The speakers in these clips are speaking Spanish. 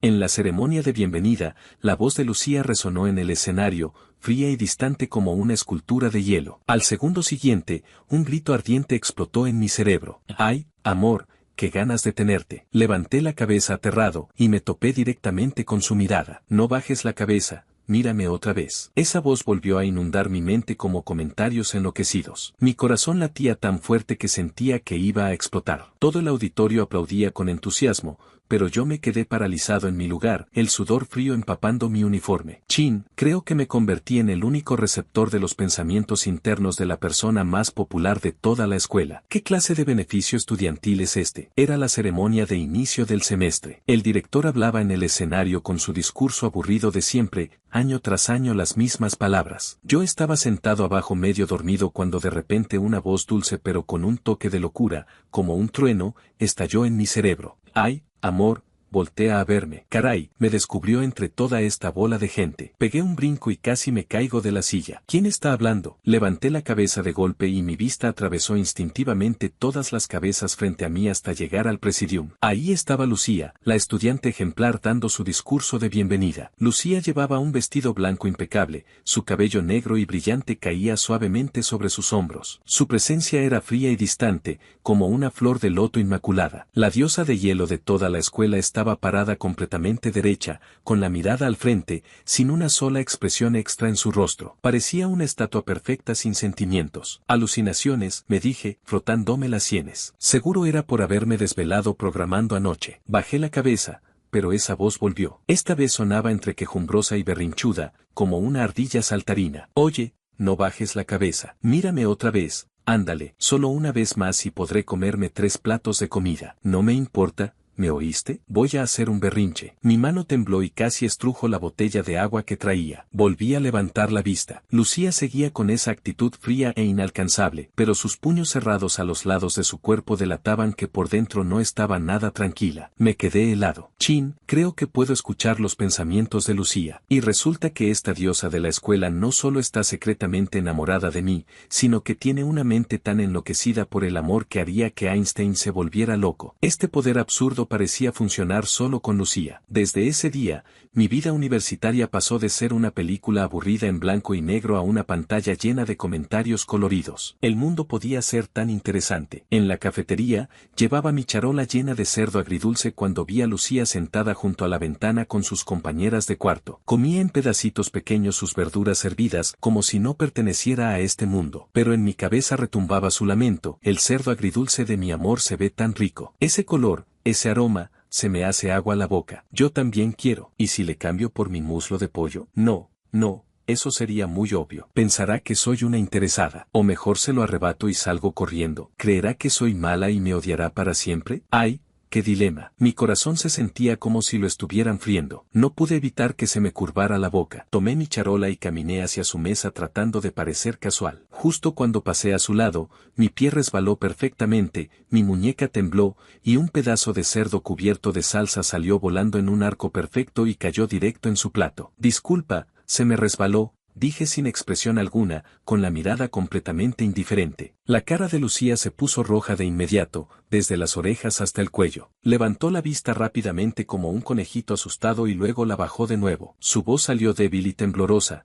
En la ceremonia de bienvenida, la voz de Lucía resonó en el escenario, fría y distante como una escultura de hielo. Al segundo siguiente, un grito ardiente explotó en mi cerebro. ¡Ay, amor! ¡Qué ganas de tenerte! Levanté la cabeza aterrado y me topé directamente con su mirada. No bajes la cabeza. Mírame otra vez. Esa voz volvió a inundar mi mente como comentarios enloquecidos. Mi corazón latía tan fuerte que sentía que iba a explotar. Todo el auditorio aplaudía con entusiasmo, pero yo me quedé paralizado en mi lugar, el sudor frío empapando mi uniforme. Chin, creo que me convertí en el único receptor de los pensamientos internos de la persona más popular de toda la escuela. ¿Qué clase de beneficio estudiantil es este? Era la ceremonia de inicio del semestre. El director hablaba en el escenario con su discurso aburrido de siempre, año tras año las mismas palabras. Yo estaba sentado abajo medio dormido cuando de repente una voz dulce pero con un toque de locura, como un trueno, estalló en mi cerebro. ¡Ay, amor! Voltea a verme. Caray, me descubrió entre toda esta bola de gente. Pegué un brinco y casi me caigo de la silla. ¿Quién está hablando? Levanté la cabeza de golpe y mi vista atravesó instintivamente todas las cabezas frente a mí hasta llegar al presidium. Ahí estaba Lucía, la estudiante ejemplar dando su discurso de bienvenida. Lucía llevaba un vestido blanco impecable, su cabello negro y brillante caía suavemente sobre sus hombros. Su presencia era fría y distante, como una flor de loto inmaculada. La diosa de hielo de toda la escuela estaba parada completamente derecha, con la mirada al frente, sin una sola expresión extra en su rostro. Parecía una estatua perfecta sin sentimientos. Alucinaciones, me dije, frotándome las sienes. Seguro era por haberme desvelado programando anoche. Bajé la cabeza, pero esa voz volvió. Esta vez sonaba entre quejumbrosa y berrinchuda, como una ardilla saltarina. Oye, no bajes la cabeza. Mírame otra vez. Ándale, solo una vez más y podré comerme 3 platos de comida. No me importa. ¿Me oíste? Voy a hacer un berrinche. Mi mano tembló y casi estrujo la botella de agua que traía. Volví a levantar la vista. Lucía seguía con esa actitud fría e inalcanzable, pero sus puños cerrados a los lados de su cuerpo delataban que por dentro no estaba nada tranquila. Me quedé helado. Chin, creo que puedo escuchar los pensamientos de Lucía. Y resulta que esta diosa de la escuela no solo está secretamente enamorada de mí, sino que tiene una mente tan enloquecida por el amor que haría que Einstein se volviera loco. Este poder absurdo parecía funcionar solo con Lucía. Desde ese día, mi vida universitaria pasó de ser una película aburrida en blanco y negro a una pantalla llena de comentarios coloridos. El mundo podía ser tan interesante. En la cafetería, llevaba mi charola llena de cerdo agridulce cuando vi a Lucía sentada junto a la ventana con sus compañeras de cuarto. Comía en pedacitos pequeños sus verduras hervidas como si no perteneciera a este mundo. Pero en mi cabeza retumbaba su lamento. El cerdo agridulce de mi amor se ve tan rico. Ese color, ese aroma, se me hace agua a la boca. Yo también quiero. ¿Y si le cambio por mi muslo de pollo? No, no, eso sería muy obvio. Pensará que soy una interesada. O mejor se lo arrebato y salgo corriendo. ¿Creerá que soy mala y me odiará para siempre? ¡Ay! ¡Qué dilema! Mi corazón se sentía como si lo estuvieran friendo. No pude evitar que se me curvara la boca. Tomé mi charola y caminé hacia su mesa tratando de parecer casual. Justo cuando pasé a su lado, mi pie resbaló perfectamente, mi muñeca tembló, y un pedazo de cerdo cubierto de salsa salió volando en un arco perfecto y cayó directo en su plato. Disculpa, se me resbaló. Dije sin expresión alguna, con la mirada completamente indiferente. La cara de Lucía se puso roja de inmediato, desde las orejas hasta el cuello. Levantó la vista rápidamente como un conejito asustado y luego la bajó de nuevo. Su voz salió débil y temblorosa.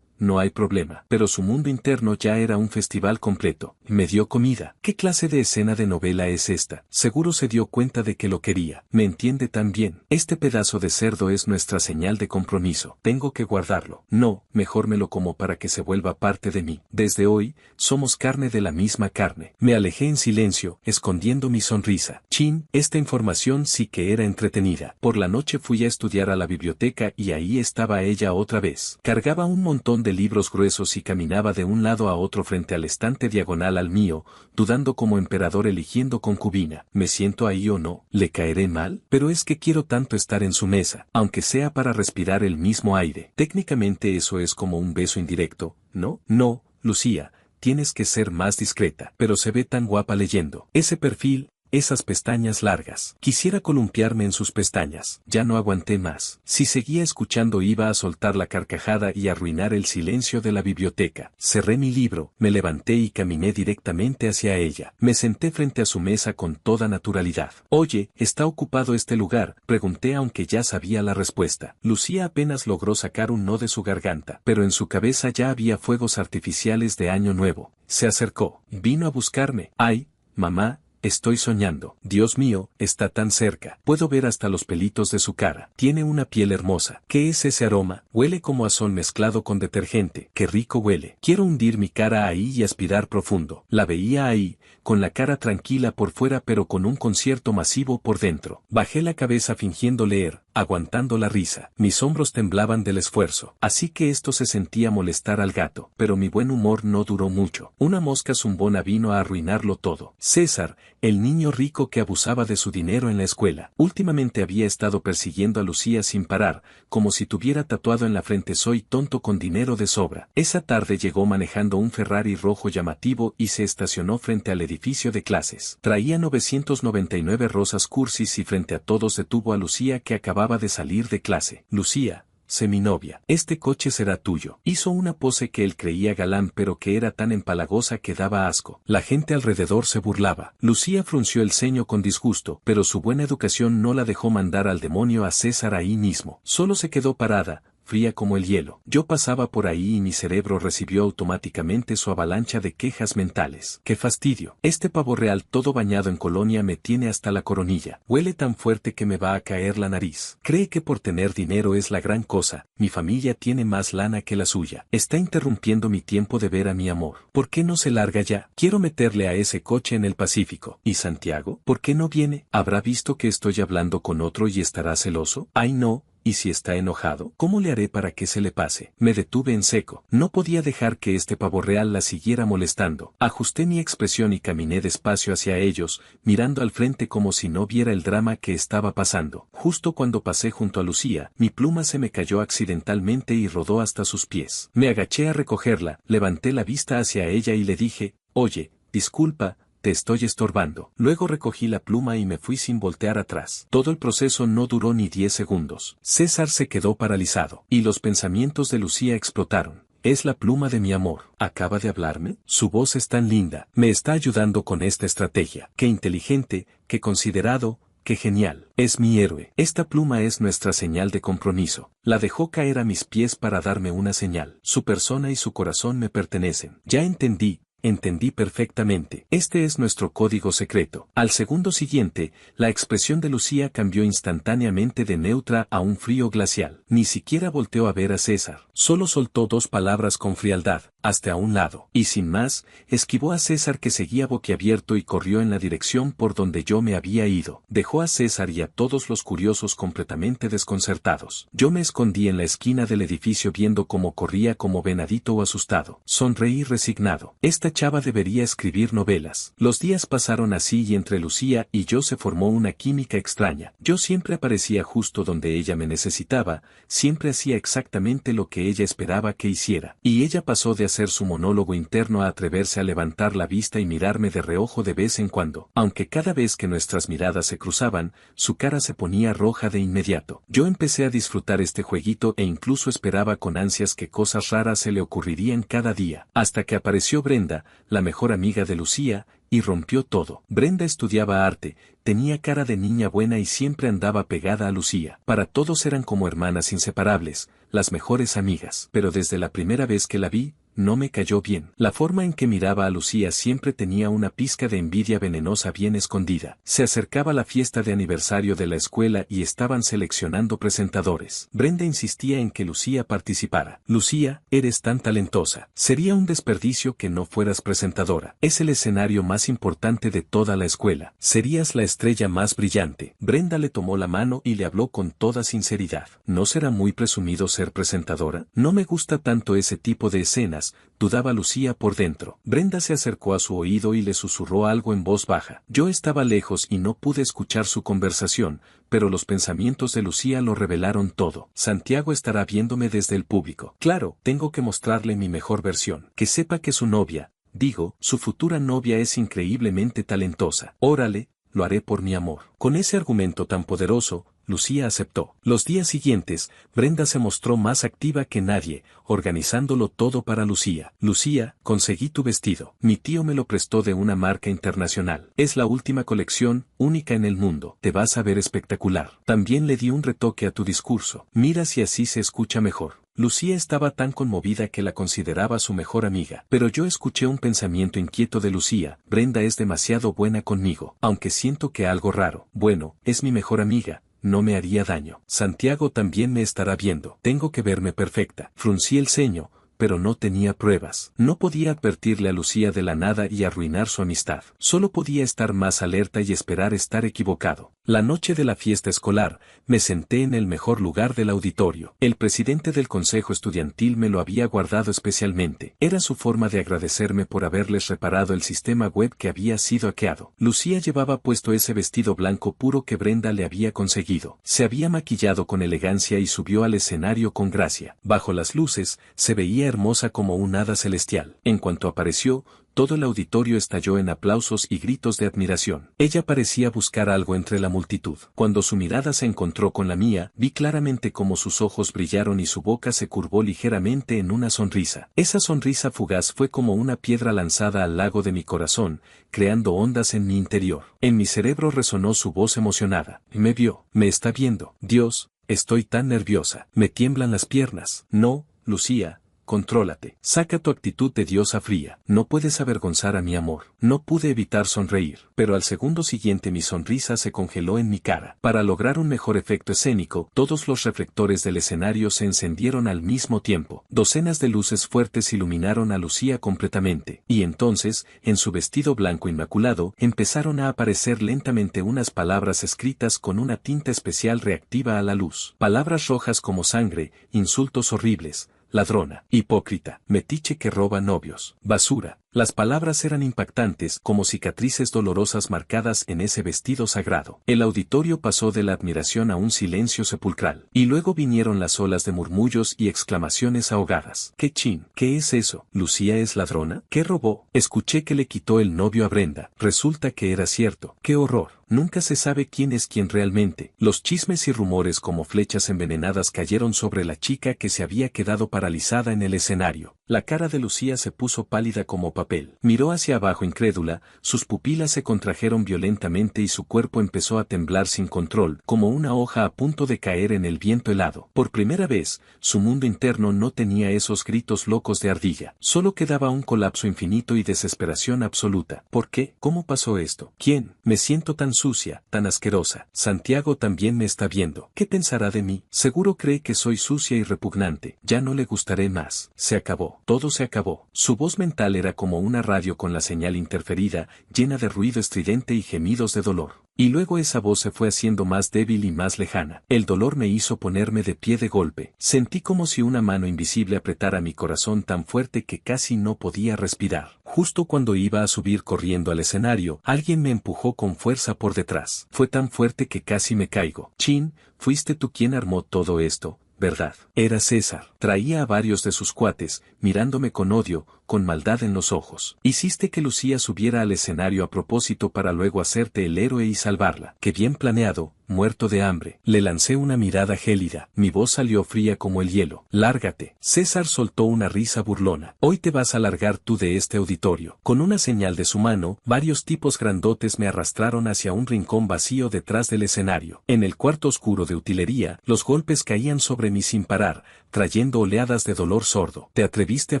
No hay problema. Pero su mundo interno ya era un festival completo. Me dio comida. ¿Qué clase de escena de novela es esta? Seguro se dio cuenta de que lo quería. Me entiende tan bien. Este pedazo de cerdo es nuestra señal de compromiso. Tengo que guardarlo. No, mejor me lo como para que se vuelva parte de mí. Desde hoy, somos carne de la misma carne. Me alejé en silencio, escondiendo mi sonrisa. Chin, esta información sí que era entretenida. Por la noche fui a estudiar a la biblioteca y ahí estaba ella otra vez. Cargaba un montón de libros gruesos y caminaba de un lado a otro frente al estante diagonal al mío, dudando como emperador eligiendo concubina. ¿Me siento ahí o no? ¿Le caeré mal? Pero es que quiero tanto estar en su mesa, aunque sea para respirar el mismo aire. Técnicamente eso es como un beso indirecto, ¿no? No, Lucía, tienes que ser más discreta. Pero se ve tan guapa leyendo. Ese perfil, esas pestañas largas. Quisiera columpiarme en sus pestañas. Ya no aguanté más. Si seguía escuchando iba a soltar la carcajada y arruinar el silencio de la biblioteca. Cerré mi libro, me levanté y caminé directamente hacia ella. Me senté frente a su mesa con toda naturalidad. Oye, ¿está ocupado este lugar?, pregunté aunque ya sabía la respuesta. Lucía apenas logró sacar un no de su garganta, pero en su cabeza ya había fuegos artificiales de Año Nuevo. Se acercó. Vino a buscarme. Ay, mamá, estoy soñando. Dios mío, está tan cerca. Puedo ver hasta los pelitos de su cara. Tiene una piel hermosa. ¿Qué es ese aroma? Huele como a son mezclado con detergente. Qué rico huele. Quiero hundir mi cara ahí y aspirar profundo. La veía ahí, con la cara tranquila por fuera pero con un concierto masivo por dentro. Bajé la cabeza fingiendo leer, aguantando la risa. Mis hombros temblaban del esfuerzo. Así que esto se sentía molestar al gato. Pero mi buen humor no duró mucho. Una mosca zumbona vino a arruinarlo todo. César, el niño rico que abusaba de su dinero en la escuela. Últimamente había estado persiguiendo a Lucía sin parar, como si tuviera tatuado en la frente "soy tonto con dinero de sobra". Esa tarde llegó manejando un Ferrari rojo llamativo y se estacionó frente al edificio de clases. Traía 999 rosas cursis y frente a todos detuvo a Lucía que acababa de salir de clase. Lucía, sé mi novia. Este coche será tuyo. Hizo una pose que él creía galán pero que era tan empalagosa que daba asco. La gente alrededor se burlaba. Lucía frunció el ceño con disgusto, pero su buena educación no la dejó mandar al demonio a César ahí mismo. Solo se quedó parada, fría como el hielo. Yo pasaba por ahí y mi cerebro recibió automáticamente su avalancha de quejas mentales. ¡Qué fastidio! Este pavo real todo bañado en colonia me tiene hasta la coronilla. Huele tan fuerte que me va a caer la nariz. Cree que por tener dinero es la gran cosa. Mi familia tiene más lana que la suya. Está interrumpiendo mi tiempo de ver a mi amor. ¿Por qué no se larga ya? Quiero meterle a ese coche en el Pacífico. ¿Y Santiago? ¿Por qué no viene? ¿Habrá visto que estoy hablando con otro y estará celoso? ¡Ay no! ¿Y si está enojado? ¿Cómo le haré para que se le pase? Me detuve en seco. No podía dejar que este pavo real la siguiera molestando. Ajusté mi expresión y caminé despacio hacia ellos, mirando al frente como si no viera el drama que estaba pasando. Justo cuando pasé junto a Lucía, mi pluma se me cayó accidentalmente y rodó hasta sus pies. Me agaché a recogerla, levanté la vista hacia ella y le dije, oye, disculpa, te estoy estorbando. Luego recogí la pluma y me fui sin voltear atrás. Todo el proceso no duró ni 10 segundos. César se quedó paralizado, y los pensamientos de Lucía explotaron. Es la pluma de mi amor. ¿Acaba de hablarme? Su voz es tan linda. Me está ayudando con esta estrategia. Qué inteligente, qué considerado, qué genial. Es mi héroe. Esta pluma es nuestra señal de compromiso. La dejó caer a mis pies para darme una señal. Su persona y su corazón me pertenecen. Ya entendí. Entendí perfectamente. Este es nuestro código secreto. Al segundo siguiente, la expresión de Lucía cambió instantáneamente de neutra a un frío glacial. Ni siquiera volteó a ver a César. Solo soltó dos palabras con frialdad, hasta a un lado. Y sin más, esquivó a César que seguía boquiabierto y corrió en la dirección por donde yo me había ido. Dejó a César y a todos los curiosos completamente desconcertados. Yo me escondí en la esquina del edificio viendo cómo corría como venadito o asustado. Sonreí resignado. Esta chava debería escribir novelas. Los días pasaron así y entre Lucía y yo se formó una química extraña. Yo siempre aparecía justo donde ella me necesitaba, siempre hacía exactamente lo que ella esperaba que hiciera. Y ella pasó de hacer su monólogo interno a atreverse a levantar la vista y mirarme de reojo de vez en cuando. Aunque cada vez que nuestras miradas se cruzaban, su cara se ponía roja de inmediato. Yo empecé a disfrutar este jueguito e incluso esperaba con ansias que cosas raras se le ocurrirían cada día. Hasta que apareció Brenda, la mejor amiga de Lucía, y rompió todo. Brenda estudiaba arte, tenía cara de niña buena y siempre andaba pegada a Lucía. Para todos eran como hermanas inseparables, las mejores amigas. Pero desde la primera vez que la vi, no me cayó bien. La forma en que miraba a Lucía siempre tenía una pizca de envidia venenosa bien escondida. Se acercaba la fiesta de aniversario de la escuela y estaban seleccionando presentadores. Brenda insistía en que Lucía participara. Lucía, eres tan talentosa. Sería un desperdicio que no fueras presentadora. Es el escenario más importante de toda la escuela. Serías la estrella más brillante. Brenda le tomó la mano y le habló con toda sinceridad. ¿No será muy presumido ser presentadora? No me gusta tanto ese tipo de escenas, dudaba Lucía por dentro. Brenda se acercó a su oído y le susurró algo en voz baja. Yo estaba lejos y no pude escuchar su conversación, pero los pensamientos de Lucía lo revelaron todo. Santiago estará viéndome desde el público. Claro, tengo que mostrarle mi mejor versión. Que sepa que su novia, digo, su futura novia es increíblemente talentosa. Órale, lo haré por mi amor. Con ese argumento tan poderoso, Lucía aceptó. Los días siguientes, Brenda se mostró más activa que nadie, organizándolo todo para Lucía. Lucía, conseguí tu vestido. Mi tío me lo prestó de una marca internacional. Es la última colección, única en el mundo. Te vas a ver espectacular. También le di un retoque a tu discurso. Mira si así se escucha mejor. Lucía estaba tan conmovida que la consideraba su mejor amiga. Pero yo escuché un pensamiento inquieto de Lucía. Brenda es demasiado buena conmigo. Aunque siento que algo raro. Bueno, es mi mejor amiga. No me haría daño. Santiago también me estará viendo. Tengo que verme perfecta. Fruncí el ceño, pero no tenía pruebas. No podía advertirle a Lucía de la nada y arruinar su amistad. Solo podía estar más alerta y esperar estar equivocado. La noche de la fiesta escolar, me senté en el mejor lugar del auditorio. El presidente del consejo estudiantil me lo había guardado especialmente. Era su forma de agradecerme por haberles reparado el sistema web que había sido hackeado. Lucía llevaba puesto ese vestido blanco puro que Brenda le había conseguido. Se había maquillado con elegancia y subió al escenario con gracia. Bajo las luces, se veía hermosa como un hada celestial. En cuanto apareció, todo el auditorio estalló en aplausos y gritos de admiración. Ella parecía buscar algo entre la multitud. Cuando su mirada se encontró con la mía, vi claramente cómo sus ojos brillaron y su boca se curvó ligeramente en una sonrisa. Esa sonrisa fugaz fue como una piedra lanzada al lago de mi corazón, creando ondas en mi interior. En mi cerebro resonó su voz emocionada. Me vio, me está viendo. Dios, estoy tan nerviosa. Me tiemblan las piernas. No, Lucía. Contrólate. Saca tu actitud de diosa fría. No puedes avergonzar a mi amor. No pude evitar sonreír, pero al segundo siguiente mi sonrisa se congeló en mi cara. Para lograr un mejor efecto escénico, todos los reflectores del escenario se encendieron al mismo tiempo. Docenas de luces fuertes iluminaron a Lucía completamente, y entonces, en su vestido blanco inmaculado, empezaron a aparecer lentamente unas palabras escritas con una tinta especial reactiva a la luz. Palabras rojas como sangre, insultos horribles, ladrona, hipócrita, metiche que roba novios, basura. Las palabras eran impactantes, como cicatrices dolorosas marcadas en ese vestido sagrado. El auditorio pasó de la admiración a un silencio sepulcral. Y luego vinieron las olas de murmullos y exclamaciones ahogadas. ¡Qué chin! ¿Qué es eso? ¿Lucía es ladrona? ¿Qué robó? Escuché que le quitó el novio a Brenda. Resulta que era cierto. ¡Qué horror! Nunca se sabe quién es quién realmente. Los chismes y rumores como flechas envenenadas cayeron sobre la chica que se había quedado paralizada en el escenario. La cara de Lucía se puso pálida como papel. Miró hacia abajo incrédula, sus pupilas se contrajeron violentamente y su cuerpo empezó a temblar sin control, como una hoja a punto de caer en el viento helado. Por primera vez, su mundo interno no tenía esos gritos locos de ardilla. Solo quedaba un colapso infinito y desesperación absoluta. ¿Por qué? ¿Cómo pasó esto? ¿Quién? Me siento tan sucia, tan asquerosa. Santiago también me está viendo. ¿Qué pensará de mí? Seguro cree que soy sucia y repugnante. Ya no le gustaré más. Se acabó. Todo se acabó. Su voz mental era como una radio con la señal interferida, llena de ruido estridente y gemidos de dolor. Y luego esa voz se fue haciendo más débil y más lejana. El dolor me hizo ponerme de pie de golpe. Sentí como si una mano invisible apretara mi corazón tan fuerte que casi no podía respirar. Justo cuando iba a subir corriendo al escenario, alguien me empujó con fuerza por detrás. Fue tan fuerte que casi me caigo. Chin, fuiste tú quien armó todo esto, ¿verdad? Era César. Traía a varios de sus cuates, mirándome con odio, con maldad en los ojos. Hiciste que Lucía subiera al escenario a propósito para luego hacerte el héroe y salvarla. Qué bien planeado, muerto de hambre. Le lancé una mirada gélida. Mi voz salió fría como el hielo. Lárgate. César soltó una risa burlona. Hoy te vas a largar tú de este auditorio. Con una señal de su mano, varios tipos grandotes me arrastraron hacia un rincón vacío detrás del escenario. En el cuarto oscuro de utilería, los golpes caían sobre mí sin parar, trayendo oleadas de dolor sordo. Te atreviste a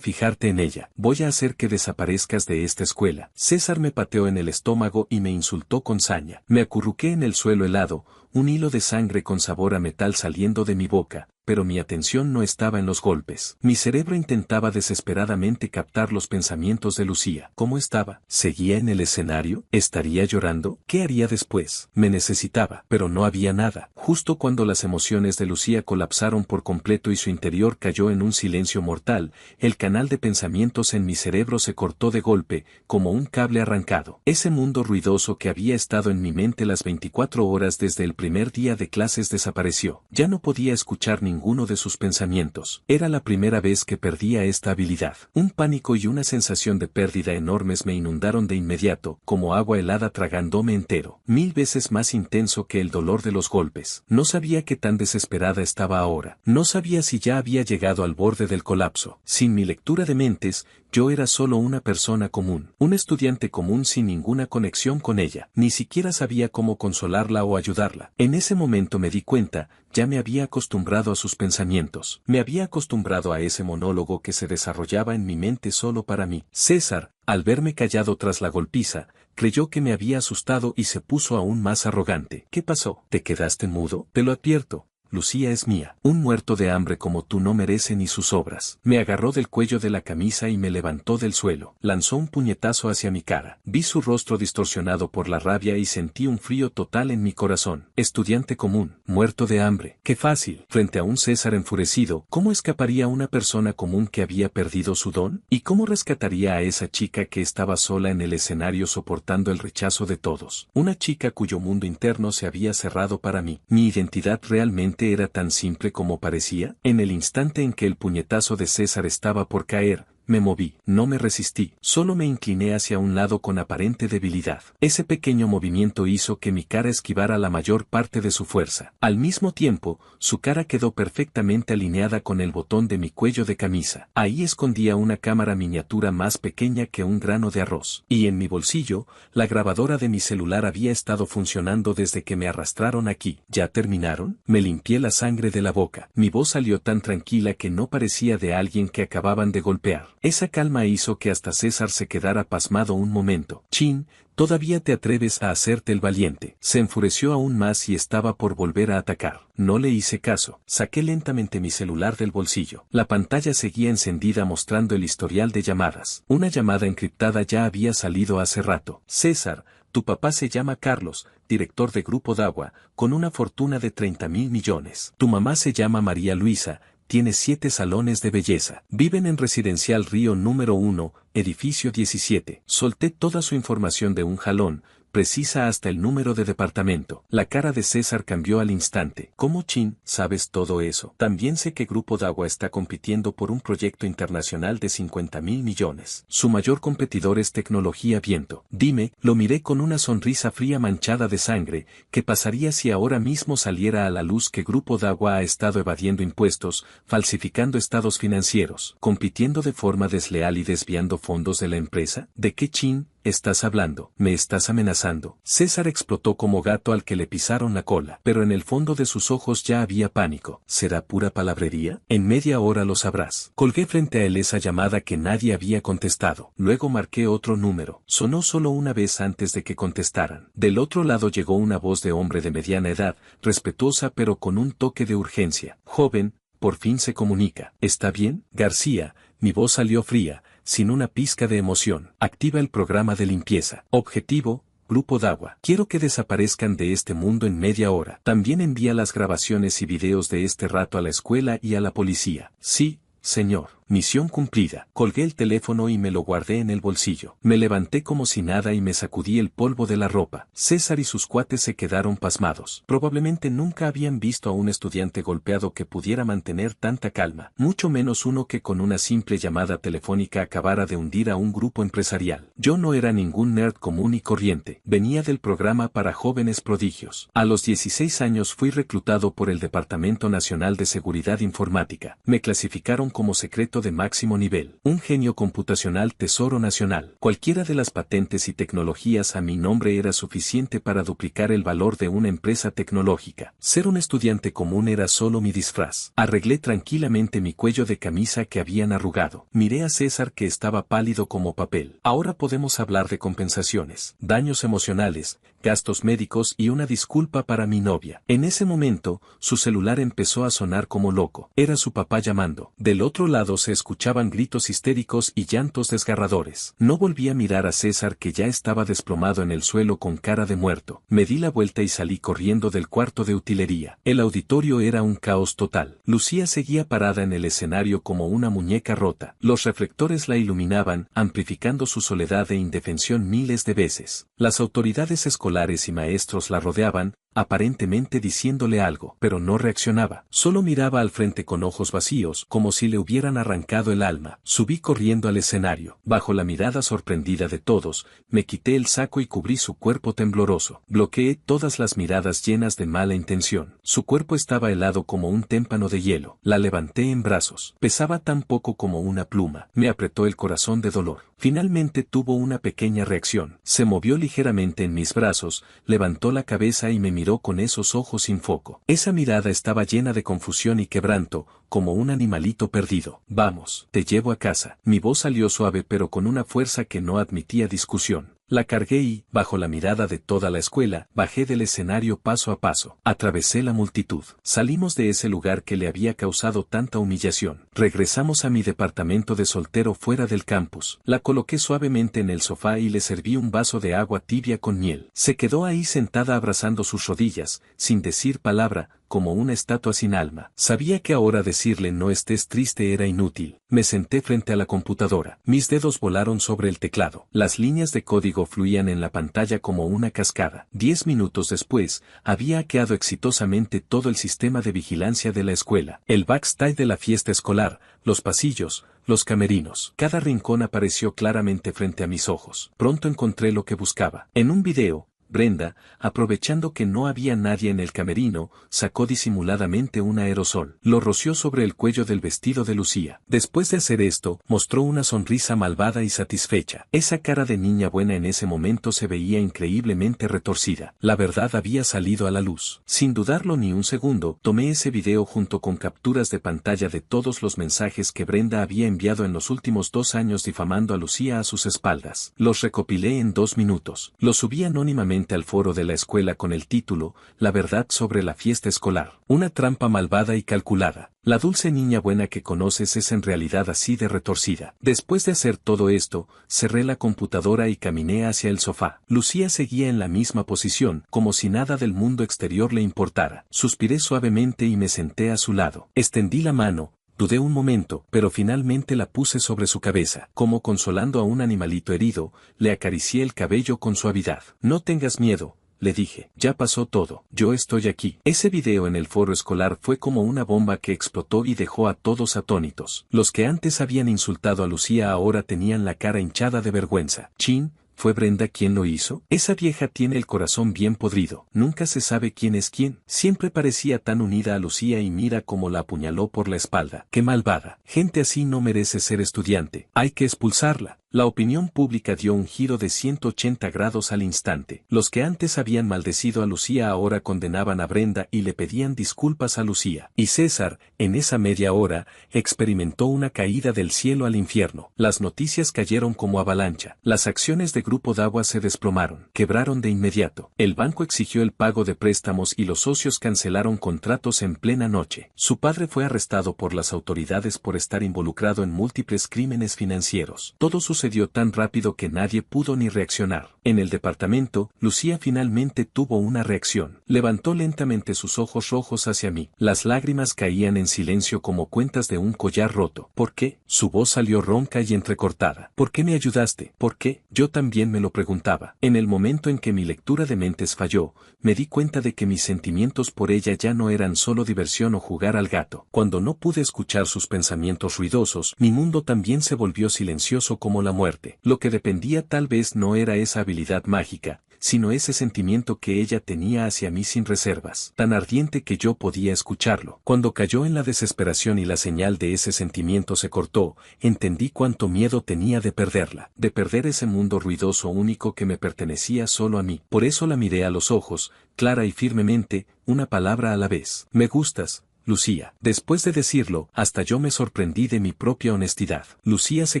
fijarte en ella. Voy a hacer que desaparezcas de esta escuela. César me pateó en el estómago y me insultó con saña. Me acurruqué en el suelo helado, un hilo de sangre con sabor a metal saliendo de mi boca, pero mi atención no estaba en los golpes. Mi cerebro intentaba desesperadamente captar los pensamientos de Lucía. ¿Cómo estaba? ¿Seguía en el escenario? ¿Estaría llorando? ¿Qué haría después? Me necesitaba, pero no había nada. Justo cuando las emociones de Lucía colapsaron por completo y su interior cayó en un silencio mortal, el canal de pensamientos en mi cerebro se cortó de golpe, como un cable arrancado. Ese mundo ruidoso que había estado en mi mente las 24 horas desde el primer día de clases desapareció. Ya no podía escuchar ningún ninguno de sus pensamientos. Era la primera vez que perdía esta habilidad. Un pánico y una sensación de pérdida enormes me inundaron de inmediato, como agua helada tragándome entero, 1000 veces más intenso que el dolor de los golpes. No sabía qué tan desesperada estaba ahora. No sabía si ya había llegado al borde del colapso. Sin mi lectura de mentes, yo era solo una persona común, un estudiante común sin ninguna conexión con ella. Ni siquiera sabía cómo consolarla o ayudarla. En ese momento me di cuenta, ya me había acostumbrado a sus pensamientos. Me había acostumbrado a ese monólogo que se desarrollaba en mi mente solo para mí. César, al verme callado tras la golpiza, creyó que me había asustado y se puso aún más arrogante. ¿Qué pasó? ¿Te quedaste mudo? Te lo advierto. Lucía es mía. Un muerto de hambre como tú no merece ni sus obras. Me agarró del cuello de la camisa y me levantó del suelo. Lanzó un puñetazo hacia mi cara. Vi su rostro distorsionado por la rabia y sentí un frío total en mi corazón. Estudiante común, muerto de hambre. ¡Qué fácil! Frente a un César enfurecido, ¿cómo escaparía una persona común que había perdido su don? ¿Y cómo rescataría a esa chica que estaba sola en el escenario soportando el rechazo de todos? Una chica cuyo mundo interno se había cerrado para mí. Mi identidad realmente era tan simple como parecía. En el instante en que el puñetazo de César estaba por caer, me moví, no me resistí, solo me incliné hacia un lado con aparente debilidad. Ese pequeño movimiento hizo que mi cara esquivara la mayor parte de su fuerza. Al mismo tiempo, su cara quedó perfectamente alineada con el botón de mi cuello de camisa. Ahí escondía una cámara miniatura más pequeña que un grano de arroz. Y en mi bolsillo, la grabadora de mi celular había estado funcionando desde que me arrastraron aquí. ¿Ya terminaron? Me limpié la sangre de la boca. Mi voz salió tan tranquila que no parecía de alguien que acababan de golpear. Esa calma hizo que hasta César se quedara pasmado un momento. Chin, ¿todavía te atreves a hacerte el valiente? Se enfureció aún más y estaba por volver a atacar. No le hice caso. Saqué lentamente mi celular del bolsillo. La pantalla seguía encendida mostrando el historial de llamadas. Una llamada encriptada ya había salido hace rato. César, tu papá se llama Carlos, director de Grupo Dagua, con una fortuna de 30.000 millones. Tu mamá se llama María Luisa, tiene 7 salones de belleza. Viven en Residencial Río número 1, edificio 17. Solté toda su información de un jalón, precisa hasta el número de departamento. La cara de César cambió al instante. ¿Cómo chin, sabes todo eso? También sé que Grupo Dagua está compitiendo por un proyecto internacional de 50.000 millones. Su mayor competidor es Tecnología Viento. Dime, lo miré con una sonrisa fría manchada de sangre, ¿qué pasaría si ahora mismo saliera a la luz que Grupo Dagua ha estado evadiendo impuestos, falsificando estados financieros, compitiendo de forma desleal y desviando fondos de la empresa? ¿De qué chin estás hablando? ¿Me estás amenazando? César explotó como gato al que le pisaron la cola, pero en el fondo de sus ojos ya había pánico. ¿Será pura palabrería? En media hora lo sabrás. Colgué frente a él esa llamada que nadie había contestado. Luego marqué otro número. Sonó solo una vez antes de que contestaran. Del otro lado llegó una voz de hombre de mediana edad, respetuosa pero con un toque de urgencia. Joven, por fin se comunica. ¿Está bien? García, mi voz salió fría, sin una pizca de emoción. Activa el programa de limpieza. Objetivo, Grupo Dagua. Quiero que desaparezcan de este mundo en media hora. También envía las grabaciones y videos de este rato a la escuela y a la policía. Sí, señor. Misión cumplida. Colgué el teléfono y me lo guardé en el bolsillo. Me levanté como si nada y me sacudí el polvo de la ropa. César y sus cuates se quedaron pasmados. Probablemente nunca habían visto a un estudiante golpeado que pudiera mantener tanta calma, mucho menos uno que con una simple llamada telefónica acabara de hundir a un grupo empresarial. Yo no era ningún nerd común y corriente. Venía del programa para jóvenes prodigios. A los 16 años fui reclutado por el Departamento Nacional de Seguridad Informática. Me clasificaron como secreto de máximo nivel, un genio computacional tesoro nacional. Cualquiera de las patentes y tecnologías a mi nombre era suficiente para duplicar el valor de una empresa tecnológica. Ser un estudiante común era solo mi disfraz. Arreglé tranquilamente mi cuello de camisa que habían arrugado. Miré a César que estaba pálido como papel. Ahora podemos hablar de compensaciones, daños emocionales, gastos médicos y una disculpa para mi novia. En ese momento, su celular empezó a sonar como loco. Era su papá llamando. Del otro lado se escuchaban gritos histéricos y llantos desgarradores. No volví a mirar a César que ya estaba desplomado en el suelo con cara de muerto. Me di la vuelta y salí corriendo del cuarto de utilería. El auditorio era un caos total. Lucía seguía parada en el escenario como una muñeca rota. Los reflectores la iluminaban, amplificando su soledad e indefensión miles de veces. Las autoridades escolares y maestros la rodeaban, aparentemente diciéndole algo, pero no reaccionaba. Solo miraba al frente con ojos vacíos, como si le hubieran arrancado el alma. Subí corriendo al escenario. Bajo la mirada sorprendida de todos, me quité el saco y cubrí su cuerpo tembloroso. Bloqueé todas las miradas llenas de mala intención. Su cuerpo estaba helado como un témpano de hielo. La levanté en brazos. Pesaba tan poco como una pluma. Me apretó el corazón de dolor. Finalmente tuvo una pequeña reacción. Se movió ligeramente en mis brazos, levantó la cabeza y me miró con esos ojos sin foco. Esa mirada estaba llena de confusión y quebranto, como un animalito perdido. Vamos, te llevo a casa. Mi voz salió suave pero con una fuerza que no admitía discusión. La cargué y, bajo la mirada de toda la escuela, bajé del escenario paso a paso. Atravesé la multitud. Salimos de ese lugar que le había causado tanta humillación. Regresamos a mi departamento de soltero fuera del campus. La coloqué suavemente en el sofá y le serví un vaso de agua tibia con miel. Se quedó ahí sentada abrazando sus rodillas, sin decir palabra, como una estatua sin alma. Sabía que ahora decirle no estés triste era inútil. Me senté frente a la computadora. Mis dedos volaron sobre el teclado. Las líneas de código fluían en la pantalla como una cascada. 10 minutos después, había hackeado exitosamente todo el sistema de vigilancia de la escuela. El backstage de la fiesta escolar, los pasillos, los camerinos. Cada rincón apareció claramente frente a mis ojos. Pronto encontré lo que buscaba. En un video, Brenda, aprovechando que no había nadie en el camerino, sacó disimuladamente un aerosol. Lo roció sobre el cuello del vestido de Lucía. Después de hacer esto, mostró una sonrisa malvada y satisfecha. Esa cara de niña buena en ese momento se veía increíblemente retorcida. La verdad había salido a la luz. Sin dudarlo ni un segundo, tomé ese video junto con capturas de pantalla de todos los mensajes que Brenda había enviado en los últimos 2 años difamando a Lucía a sus espaldas. Los recopilé en 2 minutos. Los subí anónimamente al foro de la escuela con el título, La verdad sobre la fiesta escolar. Una trampa malvada y calculada. La dulce niña buena que conoces es en realidad así de retorcida. Después de hacer todo esto, cerré la computadora y caminé hacia el sofá. Lucía seguía en la misma posición, como si nada del mundo exterior le importara. Suspiré suavemente y me senté a su lado. Extendí la mano. Dudé un momento, pero finalmente la puse sobre su cabeza. Como consolando a un animalito herido, le acaricié el cabello con suavidad. No tengas miedo, le dije. Ya pasó todo. Yo estoy aquí. Ese video en el foro escolar fue como una bomba que explotó y dejó a todos atónitos. Los que antes habían insultado a Lucía ahora tenían la cara hinchada de vergüenza. Chin. ¿Fue Brenda quien lo hizo? Esa vieja tiene el corazón bien podrido. Nunca se sabe quién es quién. Siempre parecía tan unida a Lucía y mira cómo la apuñaló por la espalda. ¡Qué malvada! Gente así no merece ser estudiante. Hay que expulsarla. La opinión pública dio un giro de 180 grados al instante. Los que antes habían maldecido a Lucía ahora condenaban a Brenda y le pedían disculpas a Lucía. Y César, en esa media hora, experimentó una caída del cielo al infierno. Las noticias cayeron como avalancha. Las acciones de Grupo Dagua se desplomaron. Quebraron de inmediato. El banco exigió el pago de préstamos y los socios cancelaron contratos en plena noche. Su padre fue arrestado por las autoridades por estar involucrado en múltiples crímenes financieros. Todo sucedió tan rápido que nadie pudo ni reaccionar. En el departamento, Lucía finalmente tuvo una reacción. Levantó lentamente sus ojos rojos hacia mí. Las lágrimas caían en silencio como cuentas de un collar roto. ¿Por qué? Su voz salió ronca y entrecortada. ¿Por qué me ayudaste? ¿Por qué? Yo también me lo preguntaba. En el momento en que mi lectura de mentes falló, me di cuenta de que mis sentimientos por ella ya no eran solo diversión o jugar al gato. Cuando no pude escuchar sus pensamientos ruidosos, mi mundo también se volvió silencioso como la muerte. Lo que dependía tal vez no era esa habilidad mágica, sino ese sentimiento que ella tenía hacia mí sin reservas, tan ardiente que yo podía escucharlo. Cuando cayó en la desesperación y la señal de ese sentimiento se cortó, entendí cuánto miedo tenía de perderla, de perder ese mundo ruidoso único que me pertenecía solo a mí. Por eso la miré a los ojos, clara y firmemente, una palabra a la vez. Me gustas, Lucía. Después de decirlo, hasta yo me sorprendí de mi propia honestidad. Lucía se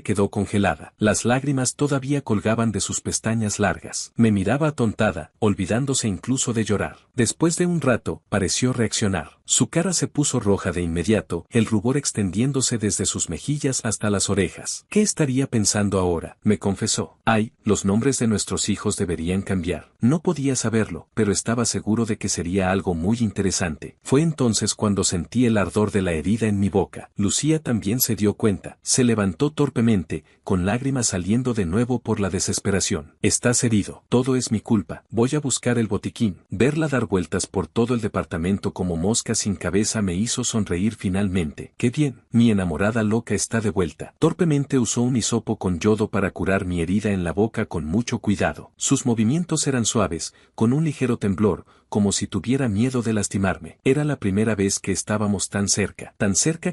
quedó congelada. Las lágrimas todavía colgaban de sus pestañas largas. Me miraba atontada, olvidándose incluso de llorar. Después de un rato, pareció reaccionar. Su cara se puso roja de inmediato, el rubor extendiéndose desde sus mejillas hasta las orejas. ¿Qué estaría pensando ahora? Me confesó. Ay, los nombres de nuestros hijos deberían cambiar. No podía saberlo, pero estaba seguro de que sería algo muy interesante. Fue entonces cuando se sentí el ardor de la herida en mi boca. Lucía también se dio cuenta. Se levantó torpemente, con lágrimas saliendo de nuevo por la desesperación. Estás herido. Todo es mi culpa. Voy a buscar el botiquín. Verla dar vueltas por todo el departamento como mosca sin cabeza me hizo sonreír finalmente. ¡Qué bien! Mi enamorada loca está de vuelta. Torpemente usó un hisopo con yodo para curar mi herida en la boca con mucho cuidado. Sus movimientos eran suaves, con un ligero temblor, como si tuviera miedo de lastimarme. Era la primera vez que estábamos tan cerca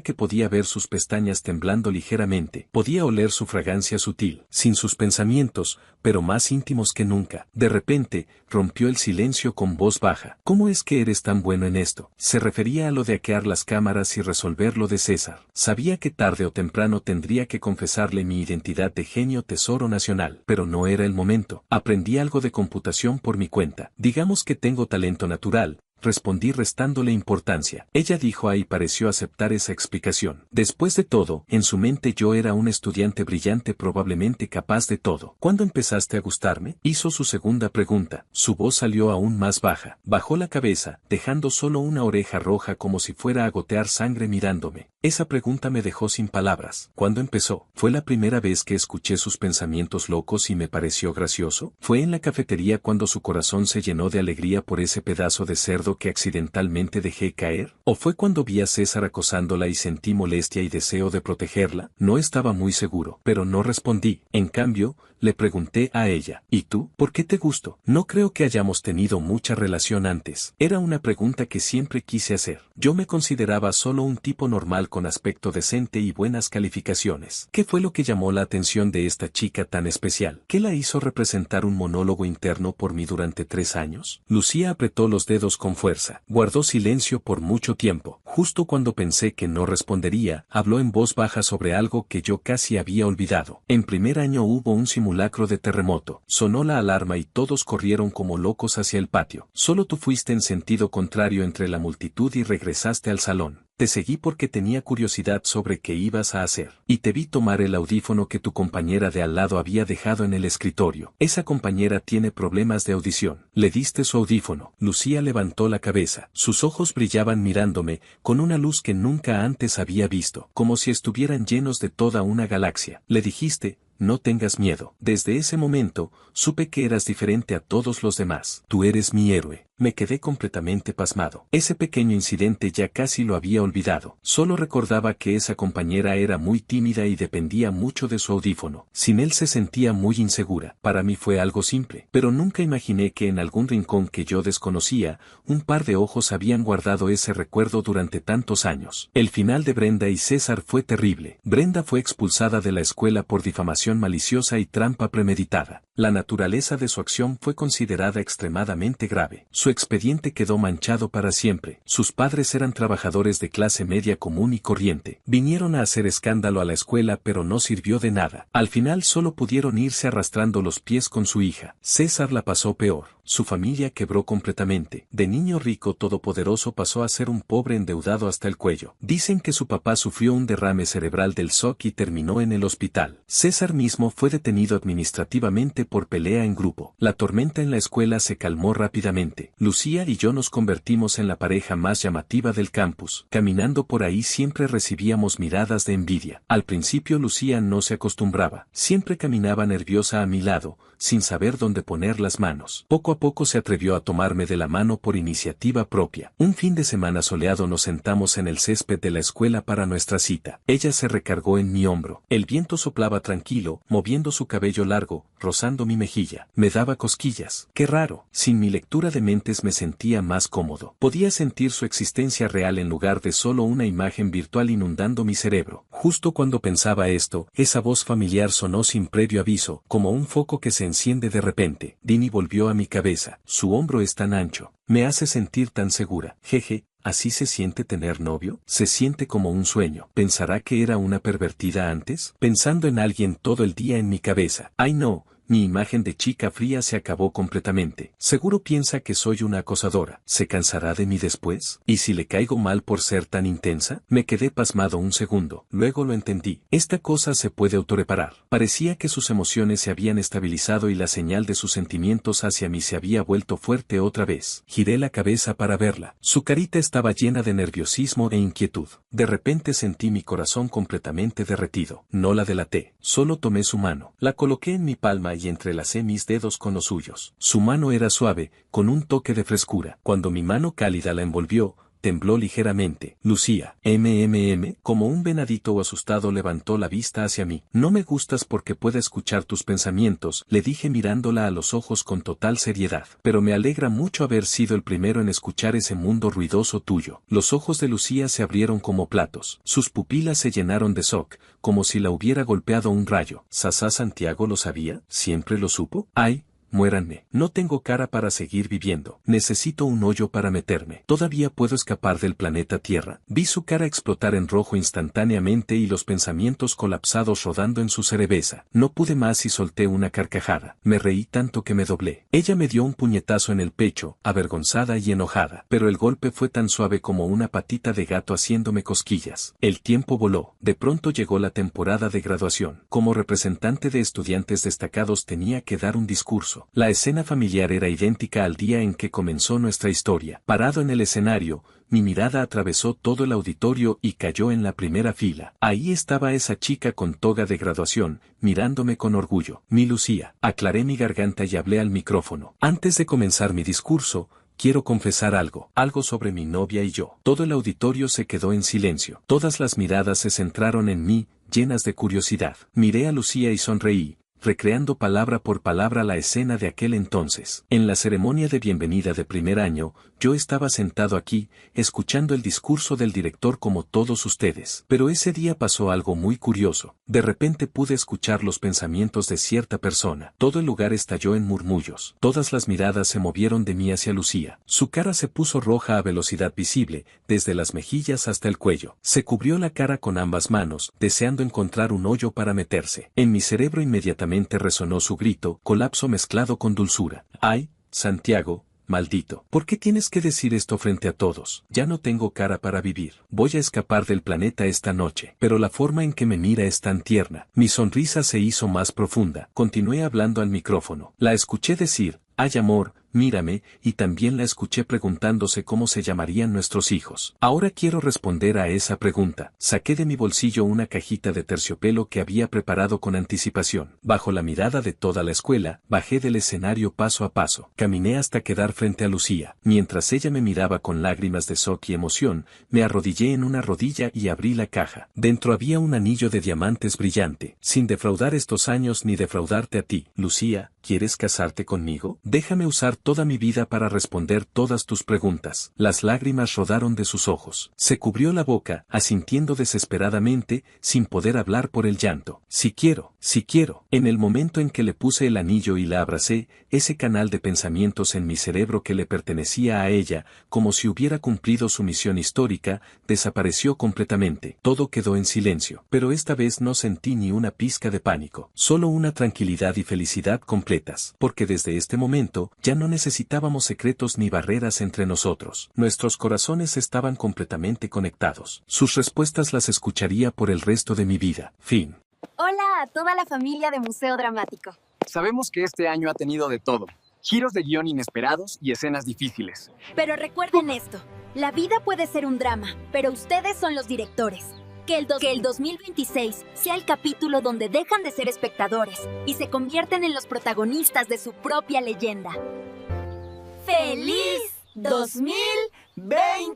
que podía ver sus pestañas temblando ligeramente. Podía oler su fragancia sutil, sin sus pensamientos, pero más íntimos que nunca. De repente, rompió el silencio con voz baja. ¿Cómo es que eres tan bueno en esto? Se refería a lo de hackear las cámaras y resolver lo de César. Sabía que tarde o temprano tendría que confesarle mi identidad de genio tesoro nacional, pero no era el momento. Aprendí algo de computación por mi cuenta. Digamos que tengo talento natural, respondí restándole importancia. Ella dijo y pareció aceptar esa explicación. Después de todo, en su mente yo era un estudiante brillante probablemente capaz de todo. ¿Cuándo empezaste a gustarme? Hizo su segunda pregunta. Su voz salió aún más baja. Bajó la cabeza, dejando solo una oreja roja como si fuera a gotear sangre mirándome. Esa pregunta me dejó sin palabras. ¿Cuándo empezó? ¿Fue la primera vez que escuché sus pensamientos locos y me pareció gracioso? ¿Fue en la cafetería cuando su corazón se llenó de alegría por ese pedazo de cerdo que accidentalmente dejé caer? ¿O fue cuando vi a César acosándola y sentí molestia y deseo de protegerla? No estaba muy seguro, pero no respondí. En cambio, le pregunté a ella, ¿y tú? ¿Por qué te gusto? No creo que hayamos tenido mucha relación antes. Era una pregunta que siempre quise hacer. Yo me consideraba solo un tipo normal con aspecto decente y buenas calificaciones. ¿Qué fue lo que llamó la atención de esta chica tan especial? ¿Qué la hizo representar un monólogo interno por mí durante 3 años? Lucía apretó los dedos con fuerza. Guardó silencio por mucho tiempo. Justo cuando pensé que no respondería, habló en voz baja sobre algo que yo casi había olvidado. En primer año hubo un simulacro de terremoto. Sonó la alarma y todos corrieron como locos hacia el patio. Solo tú fuiste en sentido contrario entre la multitud y regresaste al salón. Te seguí porque tenía curiosidad sobre qué ibas a hacer. Y te vi tomar el audífono que tu compañera de al lado había dejado en el escritorio. Esa compañera tiene problemas de audición. Le diste su audífono. Lucía levantó la cabeza. Sus ojos brillaban mirándome, con una luz que nunca antes había visto, como si estuvieran llenos de toda una galaxia. Le dijiste, no tengas miedo. Desde ese momento, supe que eras diferente a todos los demás. Tú eres mi héroe. Me quedé completamente pasmado. Ese pequeño incidente ya casi lo había olvidado. Solo recordaba que esa compañera era muy tímida y dependía mucho de su audífono. Sin él se sentía muy insegura. Para mí fue algo simple, pero nunca imaginé que en algún rincón que yo desconocía, un par de ojos habían guardado ese recuerdo durante tantos años. El final de Brenda y César fue terrible. Brenda fue expulsada de la escuela por difamación maliciosa y trampa premeditada. La naturaleza de su acción fue considerada extremadamente grave. Su expediente quedó manchado para siempre. Sus padres eran trabajadores de clase media común y corriente. Vinieron a hacer escándalo a la escuela pero no sirvió de nada. Al final solo pudieron irse arrastrando los pies con su hija. César la pasó peor. Su familia quebró completamente. De niño rico todopoderoso pasó a ser un pobre endeudado hasta el cuello. Dicen que su papá sufrió un derrame cerebral del shock y terminó en el hospital. César mismo fue detenido administrativamente por pelea en grupo. La tormenta en la escuela se calmó rápidamente. Lucía y yo nos convertimos en la pareja más llamativa del campus. Caminando por ahí siempre recibíamos miradas de envidia. Al principio Lucía no se acostumbraba. Siempre caminaba nerviosa a mi lado, sin saber dónde poner las manos. Poco a poco se atrevió a tomarme de la mano por iniciativa propia. Un fin de semana soleado nos sentamos en el césped de la escuela para nuestra cita. Ella se recargó en mi hombro. El viento soplaba tranquilo, moviendo su cabello largo, rozando mi mejilla. Me daba cosquillas. Qué raro. Sin mi lectura de mentes me sentía más cómodo. Podía sentir su existencia real en lugar de solo una imagen virtual inundando mi cerebro. Justo cuando pensaba esto, esa voz familiar sonó sin previo aviso, como un foco que se enciende de repente. Dini volvió a mi cabeza. Su hombro es tan ancho. Me hace sentir tan segura. Jeje. ¿Así se siente tener novio? Se siente como un sueño. ¿Pensará que era una pervertida antes? Pensando en alguien todo el día en mi cabeza. Ay no, mi imagen de chica fría se acabó completamente. Seguro piensa que soy una acosadora. ¿Se cansará de mí después? ¿Y si le caigo mal por ser tan intensa? Me quedé pasmado un segundo. Luego lo entendí. Esta cosa se puede autoreparar. Parecía que sus emociones se habían estabilizado y la señal de sus sentimientos hacia mí se había vuelto fuerte otra vez. Giré la cabeza para verla. Su carita estaba llena de nerviosismo e inquietud. De repente sentí mi corazón completamente derretido. No la delaté. Solo tomé su mano. La coloqué en mi palma y entrelacé mis dedos con los suyos. Su mano era suave, con un toque de frescura. Cuando mi mano cálida la envolvió, tembló ligeramente. Lucía, como un venadito asustado levantó la vista hacia mí. No me gustas porque puedo escuchar tus pensamientos, le dije mirándola a los ojos con total seriedad. Pero me alegra mucho haber sido el primero en escuchar ese mundo ruidoso tuyo. Los ojos de Lucía se abrieron como platos. Sus pupilas se llenaron de shock, como si la hubiera golpeado un rayo. ¿Sasá Santiago lo sabía? ¿Siempre lo supo? ¡Ay! Muéranme. No tengo cara para seguir viviendo. Necesito un hoyo para meterme. Todavía puedo escapar del planeta Tierra. Vi su cara explotar en rojo instantáneamente y los pensamientos colapsados rodando en su cerveza. No pude más y solté una carcajada. Me reí tanto que me doblé. Ella me dio un puñetazo en el pecho, avergonzada y enojada. Pero el golpe fue tan suave como una patita de gato haciéndome cosquillas. El tiempo voló. De pronto llegó la temporada de graduación. Como representante de estudiantes destacados tenía que dar un discurso. La escena familiar era idéntica al día en que comenzó nuestra historia. Parado en el escenario, mi mirada atravesó todo el auditorio y cayó en la primera fila. Ahí estaba esa chica con toga de graduación, mirándome con orgullo. Mi Lucía. Aclaré mi garganta y hablé al micrófono. Antes de comenzar mi discurso, quiero confesar algo sobre mi novia y yo. Todo el auditorio se quedó en silencio. Todas las miradas se centraron en mí, llenas de curiosidad. Miré a Lucía y sonreí, recreando palabra por palabra la escena de aquel entonces. En la ceremonia de bienvenida de primer año, yo estaba sentado aquí, escuchando el discurso del director como todos ustedes. Pero ese día pasó algo muy curioso. De repente pude escuchar los pensamientos de cierta persona. Todo el lugar estalló en murmullos. Todas las miradas se movieron de mí hacia Lucía. Su cara se puso roja a velocidad visible, desde las mejillas hasta el cuello. Se cubrió la cara con ambas manos, deseando encontrar un hoyo para meterse. En mi cerebro inmediatamente resonó su grito, colapso mezclado con dulzura. ¡Ay, Santiago! Maldito. ¿Por qué tienes que decir esto frente a todos? Ya no tengo cara para vivir. Voy a escapar del planeta esta noche. Pero la forma en que me mira es tan tierna. Mi sonrisa se hizo más profunda. Continué hablando al micrófono. La escuché decir, ay amor, mírame, y también la escuché preguntándose cómo se llamarían nuestros hijos. Ahora quiero responder a esa pregunta. Saqué de mi bolsillo una cajita de terciopelo que había preparado con anticipación. Bajo la mirada de toda la escuela, bajé del escenario paso a paso. Caminé hasta quedar frente a Lucía. Mientras ella me miraba con lágrimas de shock y emoción, me arrodillé en una rodilla y abrí la caja. Dentro había un anillo de diamantes brillante. Sin defraudar estos años ni defraudarte a ti, Lucía, ¿quieres casarte conmigo? Déjame usar toda mi vida para responder todas tus preguntas. Las lágrimas rodaron de sus ojos. Se cubrió la boca, asintiendo desesperadamente, sin poder hablar por el llanto. Si quiero, si quiero. En el momento en que le puse el anillo y la abracé, ese canal de pensamientos en mi cerebro que le pertenecía a ella, como si hubiera cumplido su misión histórica, desapareció completamente. Todo quedó en silencio. Pero esta vez no sentí ni una pizca de pánico. Solo una tranquilidad y felicidad completas. Porque desde este momento, ya no necesitábamos secretos ni barreras entre nosotros. Nuestros corazones estaban completamente conectados. Sus respuestas las escucharía por el resto de mi vida. Fin. Hola a toda la familia de Museo Dramático. Sabemos que este año ha tenido de todo. Giros de guión inesperados y escenas difíciles. Pero recuerden esto. La vida puede ser un drama, pero ustedes son los directores. Que el 2026 sea el capítulo donde dejan de ser espectadores y se convierten en los protagonistas de su propia leyenda. ¡Feliz 2020!